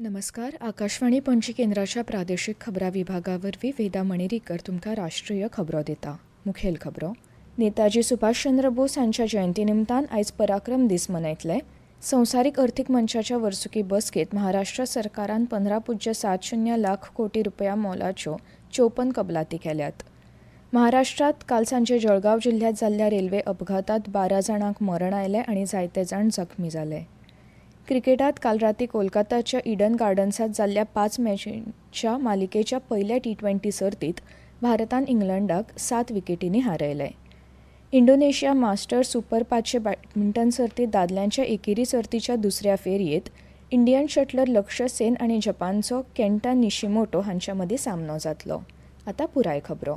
नमस्कार. आकाशवाणी पणजी केंद्राच्या प्रादेशीक खबरां विभागा वरवीं वेदा मणिरीकर तुमकां राष्ट्रीय खबरो दिता. मुखेल खबरो. नेताजी सुभाषचंद्र बोस हांच्या जयंती निमतान आयज पराक्रम दीस मनयतले. संवसारीक अर्थीक मंचाच्या वर्सुकी बसकेंत महाराष्ट्र सरकारान 15.70 लाख कोटी रुपया मोलाच्यो 54 कबलाती केल्यात. महाराष्ट्रात काल सांजे जळगाव जिल्ह्यात जाल्ल्या रेल्वे अपघातात 12 जाणांक मरण आयलें आनी जायते जाण जखमी जाले. क्रिकेटात काल राती कोलकाताच्या ईडन गार्डन्सात जाल्ल्या 5 मॅचींच्या मालिकेच्या पयल्या T20 सर्तीत भारतान इंग्लंडाक 7 विकेटींनी हारयले. इंडोनेशिया मास्टर्स सुपर 500 बॅडमिंटन सर्तीत दादल्यांच्या एकेरी सर्तीच्या दुसऱ्या फेरयेत इंडियन शटलर लक्ष्य सेन आनी जपानचो केंटा निशिमोटो हांच्या मदीं सामनो जातलो. आतां पुराय खबरो.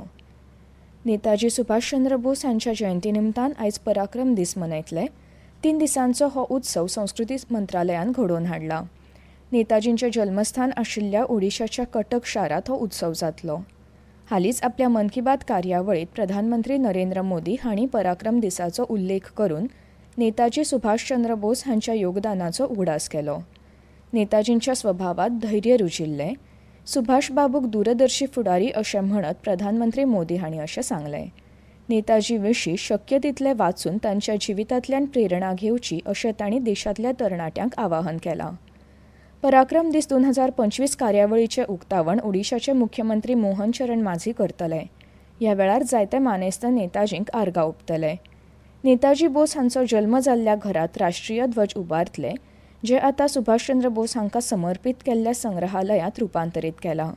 नेताजी सुभाषचंद्र बोस हांच्या जयंती निमतान आयज पराक्रम दीस मनयतले. 3 दिसांचो हो उत्सव संस्कृती मंत्रालयान घडोवन हाडला. नेताजींचें जल्मस्थान आशिल्ल्या ओडिशाच्या कटक शारात हो उत्सव जातलो. हालींच आपल्या मन की बात कार्यावळीत प्रधानमंत्री नरेंद्र मोदी हांणी पराक्रम दिसाचो उल्लेख करून नेताजी सुभाषचंद्र बोस हांच्या योगदानाचो उगडास केलो. नेताजींच्या स्वभावात धैर्य रुजिल्लें. सुभाष बाबूक दूरदर्शी फुडारी अशें म्हणत प्रधानमंत्री मोदी हांणी अशें सांगलें. नेताजी विशीं शक्य तितलें वाचून तांच्या जिवितांतल्यान प्रेरणा घेवची अशें तांणी देशांतल्या तरणाट्यांक आवाहन केलां. पराक्रम दीस 2025 कार्यावळीचें उक्तावण ओडिशाचे मुख्यमंत्री मोहन चरण माझी करतले. ह्या वेळार जायते मानेस्त नेताजींक आर्गां ओंपतले. नेताजी बोस हांचो जल्म जाल्ल्या घरांत राष्ट्रीय ध्वज उबारतले, जे आतां सुभाषचंद्र बोस हांकां समर्पीत केल्ल्या संग्रहालयांत रुपांतरीत केलां.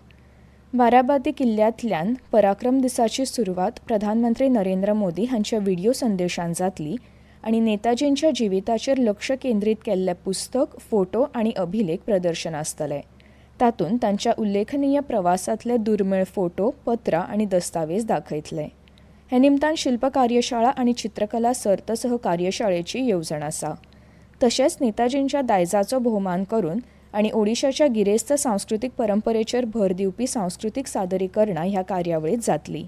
बाराबाती किल्ल्यांतल्यान पराक्रम दिसाची सुरवात प्रधानमंत्री नरेंद्र मोदी हांच्या व्हिडिओ संदेशान जातली आनी नेताजींच्या जिविताचेर लक्ष केंद्रीत केल्लें पुस्तक, फोटो आनी अभिलेख प्रदर्शन आसतलें. तातूंत तांच्या उल्लेखनीय प्रवासांतले दुर्मिळ फोटो, पत्रां आनी दस्तावेज दाखयतले. हे निमतान शिल्प कार्यशाळा आनी चित्रकला सर्तसह कार्यशाळेची येवजण आसा. तशेंच नेताजींच्या दायजाचो भोवमान करून आनी ओडिशाच्या गिरेस्त सांस्कृतीक परंपरेचेर भर दिवपी सांस्कृतीक सादरीकरणां ह्या कार्यावळींत जातलीं.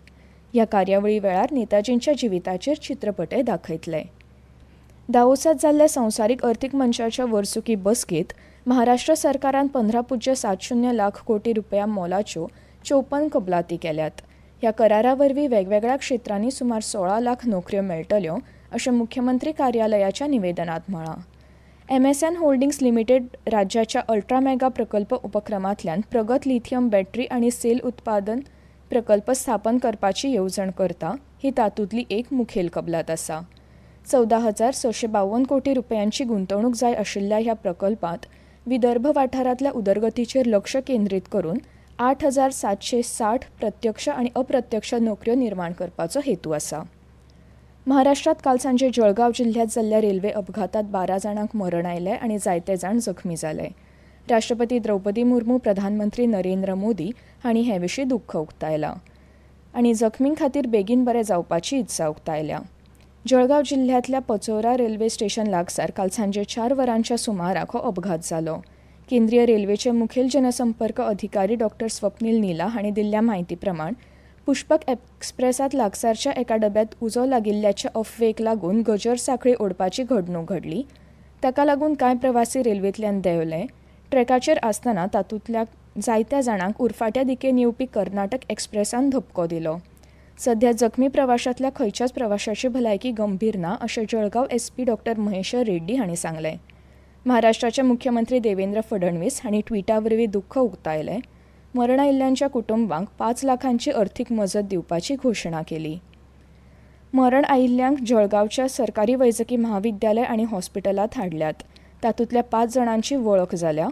ह्या कार्यावळी वेळार नेताजींच्या जिविताचेर चित्रपटय दाखयतले. दावोसात जाल्ल्या संवसारीक अर्थीक मंचाच्या वर्सुकी बसकेंत महाराष्ट्र सरकारान 15.70 लाख कोटी रुपया मोलाच्यो 54 कबलाती केल्यात. ह्या करारा वरवीं वेगवेगळ्या क्षेत्रांनी सुमार 16 लाख नोकऱ्यो मेळटल्यो अशें मुख्यमंत्री कार्यालयाच्या निवेदनांत म्हळां. MSN होल्डिंग्स लिमिटेड राज्याच्या अल्ट्रामेगा प्रकल्प उपक्रमांतल्यान प्रगत लिथियम बॅटरी आनी सेल उत्पादन प्रकल्प स्थापन करपाची येवजण करता. ही तातूंतली एक मुखेल कबलात आसा. 14,652 कोटी रुपयांची गुंतवणूक जाय आशिल्ल्या ह्या प्रकल्पांत विदर्भ वाठारांतल्या उदरगतीचेर लक्ष केंद्रीत करून 8,760 प्रत्यक्ष आनी अप्रत्यक्ष नोकऱ्यो निर्माण करपाचो हेतू आसा. महाराष्ट्रात काल सांजे जळगाव जिल्ह्यात जाल्ल्या रेल्वे अपघातात 12 जाणांक मरण आयलें आनी जायते जाण जखमी जाले. राष्ट्रपती द्रौपदी मुर्मू, प्रधानमंत्री नरेंद्र मोदी हांणी हे विशीं दुख्ख उक्तायलां आनी जखमीं खातीर बेगीन बरें जावपाची इत्सा उक्तायल्या. जळगाव जिल्ह्यातल्या पचोरा रेल्वे स्टेशन लागसार काल सांजे 4 वरांच्या सुमाराक हो अपघात जालो. केंद्रीय रेल्वेचे मुखेल जनसंपर्क अधिकारी डॉ. स्वप्नील नीला हांणी दिल्ल्या म्हायती प्रमाण पुष्पक एक्सप्रेसांत लागसारच्या एका डब्यात उजो लागिल्ल्याच्या अफवेक लागून गजर सांखळी ओडपाची घडणूक घडली. ताका लागून कांय प्रवासी रेल्वेंतल्यान देंवले. ट्रॅकाचेर आसतना तातूंतल्या जायत्या जाणांक उरफाट्या दिकेन येवपी कर्नाटक एक्सप्रेसान धपको दिलो. सध्या जखमी प्रवाशांतल्या खंयच्याच प्रवाशाची भलायकी गंभीर ना अशें जळगाव SP डॉ. महेश्वर रेड्डी हांणी सांगलें. महाराष्ट्राचे मुख्यमंत्री देवेंद्र फडणवीस हांणी ट्विटा वरवीं दुख्ख उक्तायलें. मरण आयिल्ल्यांच्या कुटुंबांक 5 लाखांची अर्थीक मजत दिवपाची घोशणा केली. मरण आयिल्ल्यांक जळगावच्या सरकारी वैजकी महाविद्यालय आनी हॉस्पिटलांत हाडल्यात. तातूंतल्या 5 जाणांची वळख जाल्या.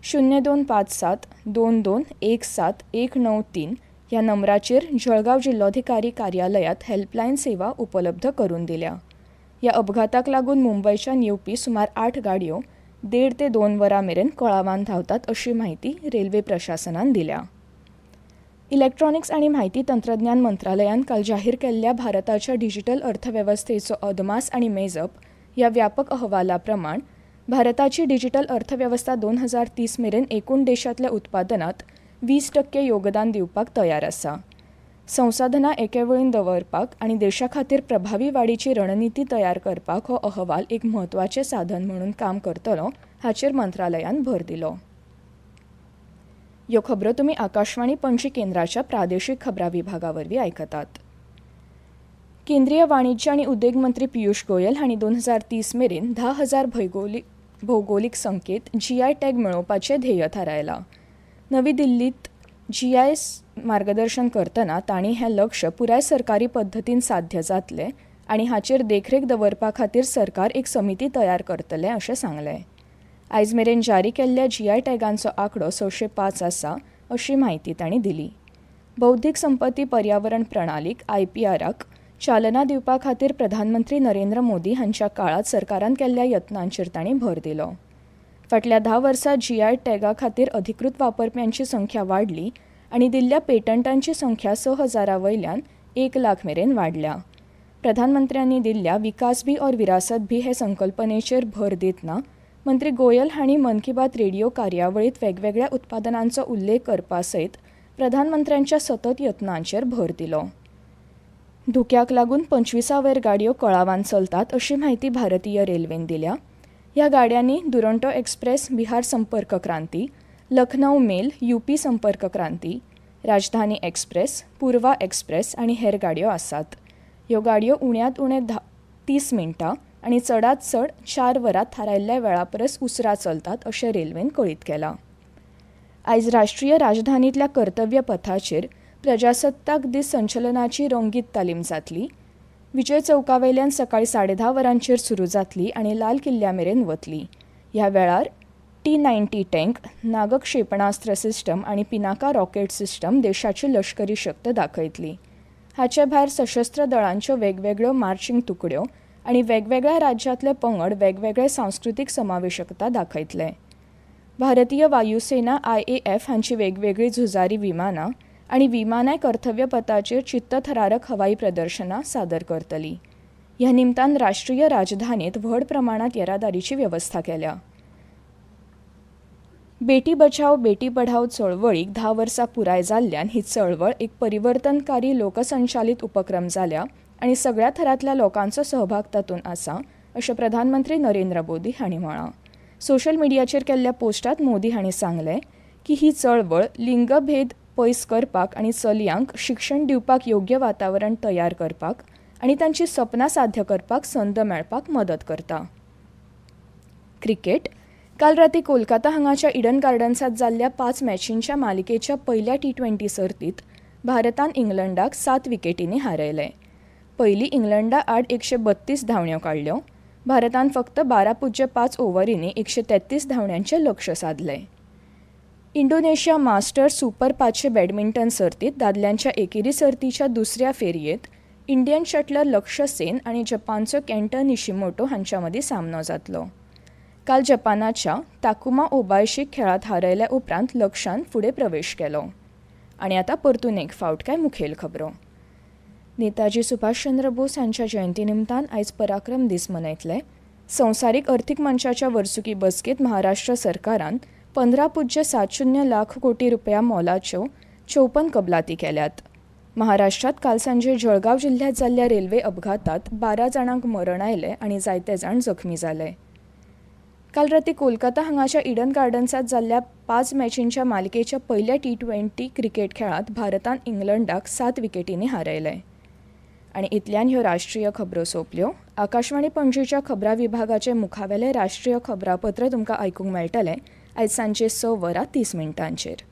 0257 2217 ह्या नंबराचेर जळगाव जिल्लोधिकारी कार्यालयात हेल्पलायन सेवा उपलब्ध करून दिल्या. ह्या अपघाताक लागून मुंबयच्यान येवपी सुमार 8 गाडयो 1.5 ते 2 वरां मेरेन कळावान धांवतात अशी माहिती रेल्वे प्रशासनान दिल्या. इलेक्ट्रॉनिक्स आनी म्हायती तंत्रज्ञान मंत्रालयान काल जाहीर केल्ल्या भारताच्या डिजिटल अर्थवेवस्थेचो अदमास आनी मेजप ह्या व्यापक अहवाला प्रमाण भारताची डिजिटल अर्थवेवस्था 2030 मेरेन एकूण देशांतल्या उत्पादनांत 20% योगदान दिवपाक तयार आसा. संसाधनां एके वळीन दवरपाक आनी देशा खातीर प्रभावी वाडीची रणनीती तयार करपाक हो अहवाल एक म्हत्वाचें साधन म्हणून काम करतलो हाचेर मंत्रालयान भर दिलो. ह्यो खबरो तुम्ही आकाशवाणी पणजी केंद्राच्या प्रादेशीक खबरां विभागावरवीं आयकतात. केंद्रीय वाणिज्य आनी उद्देग मंत्री पियुष गोयल हांणी 2030 मेरेन 10,000 भौगोलीक संकेत GI टॅग मेळोवपाचें ध्येय थारायलां. नवी दिल्लीत GI मार्गदर्शन करतना तांणी हें लक्ष्य पुराय सरकारी पद्दतीन साध्य जातलें आनी हाचेर देखरेख दवरपा खातीर सरकार एक समिती तयार करतलें अशें सांगलें. आयज मेरेन जारी केल्ल्या GI टॅगांचो आंकडो 605 आसा अशी म्हायती तांणी दिली. बौद्धीक संपत्ती पर्यावरण प्रणालीक IPRक चालना दिवपा खातीर प्रधानमंत्री नरेंद्र मोदी हांच्या काळात सरकारान केल्ल्या यत्नांचेर तांणी भर दिलो. फाटल्या 10 वर्सांत GI टॅगा खातीर अधिकृत वापरप्यांची संख्या वाडली आनी दिल्ल्या पेटंटांची संख्या 6,000 वयल्यान 1 लाख मेरेन वाडल्या. प्रधानमंत्र्यांनी दिल्ल्या विकास भी और विरासत भी हे संकल्पनेचेर भर दितना मंत्री गोयल हांणी मन की बात रेडिओ कार्यावळींत वेगवेगळ्या उत्पादनांचो उल्लेख करपा सयत प्रधानमंत्र्यांच्या सतत यत्नांचेर भर दिलो. धुक्याक लागून 25 वयर गाडयो कळावान चलतात अशी म्हायती भारतीय रेल्वेन दिल्या. ह्या गाडयांनी दुरंतो एक्सप्रेस बिहार संपर्क क्रांती, लखनौ मेल UP संपर्क क्रांती, राजधानी एक्सप्रेस, पूर्वा एक्सप्रेस आनी हेर गाडयो आसात. ह्यो गाडयो उण्यांत उणे 30 मिनटां आनी चडांत चड 4 वरां थारायल्ल्या वेळा परस उसरां चलतात अशें रेल्वेन कळीत केलां. आयज राष्ट्रीय राजधानींतल्या कर्तव्य पथाचेर प्रजासत्ताक दीस संचलनाची रंगीत तालीम जातली. विजय चौका वयल्यान सकाळीं 10:30 वरांचेर सुरू जातली आनी लाल किल्ल्या मेरेन वतली. ह्या वेळार T-90 टँक, नाग क्षेपणास्त्र सिस्टम आनी पिनाका रॉकेट सिस्टम देशाची लश्करी शक्त दाखयतली. हाचे भायर सशस्त्र दळांच्यो वेगवेगळ्यो मार्चिंग तुकड्यो आनी वेगवेगळ्या राज्यांतले पंगड वेगवेगळे सांस्कृतीक समावेशकता दाखयतले. भारतीय वायुसेना IAF हांची वेगवेगळी झुजारी विमानां आनी विमानाय कर्तव्य पथाचेर चित्तथरारक हवाई प्रदर्शनां सादर करतली. ह्या निमतान राष्ट्रीय राजधानीत व्हड प्रमाणांत येरादारीची वेवस्था केल्या. बेटी बचाव बेटी पढाओ चळवळीक 10 वर्सां पुराय जाल्ल्यान ही चळवळ एक परिवर्तनकारी लोकसंचालीत उपक्रम जाल्या आनी सगळ्या थरांतल्या लोकांचो सहभाग तातूंत आसा अशें प्रधानमंत्री नरेंद्र मोदी हांणी म्हळां. सोशल मिडियाचेर केल्ल्या पोस्टांत मोदी हांणी सांगलें की ही चळवळ लिंगभेद पयस करपाक आनी चलयांक शिक्षण दिवपाक योग्य वातावरण तयार करपाक आनी तांची सपनां साध्य करपाक संद मेळपाक मदत करता. क्रिकेट काल रातीं कोलकाता हांगाच्या इडन गार्डन्सांत जाल्ल्या 5 मॅचींच्या मालिकेच्या पयल्या T20 सर्तींत भारतान इंग्लंडाक 7 विकेटींनी हारयलें. पयलीं इंग्लंडा आड 132 धांवड्यो काडल्यो. भारतान फक्त 12.5 ओव्हरींनी 133 धांवड्यांचें लक्ष्य साधलें. इंडोनेशिया मास्टर्स सुपर 500 बॅडमिंटन सर्तींत दादल्यांच्या एकेरी सर्तीच्या दुसऱ्या फेरयेंत इंडियन शटलर लक्ष्य सेन आनी जपानचो केंटा निशिमोटो हांच्या मदीं सामनो जातलो. काल जपानाच्या ताकुमा ओबायशीक खेळांत हारयल्या उपरांत लक्ष्यान फुडें प्रवेश केलो. आनी आतां परतून एक फावट काय मुखेल खबरो. नेताजी सुभाषचंद्र बोस हांच्या जयंती निमतान आयज पराक्रम दीस मनयतले. संवसारीक अर्थीक मंचाच्या वर्सुकी बसकेंत महाराष्ट्र सरकारान 15.70 लाख कोटी रुपया मोलाच्यो 54 कबलाती केल्यात. महाराष्ट्रात काल सांजे जळगाव जिल्ह्यात जाल्ल्या रेल्वे अपघातात 12 जाणांक मरण आयलें आनी जायते जाण जखमी जाले. काल रातीं कोलकाता हांगाच्या इडन गार्डन्सांत जाल्ल्या 5 मॅचींच्या मालिकेच्या पयल्या T20 क्रिकेट खेळांत भारतान इंग्लंडाक 7 विकेटींनी हारयलें. आनी इतल्यान ह्यो राष्ट्रीय खबरो सोंपल्यो. आकाशवाणी पणजीच्या खबरां विभागाचे मुखावेले राष्ट्रीय खबरापत्र तुमकां आयकूंक मेळटलें आयज सांजे 6:30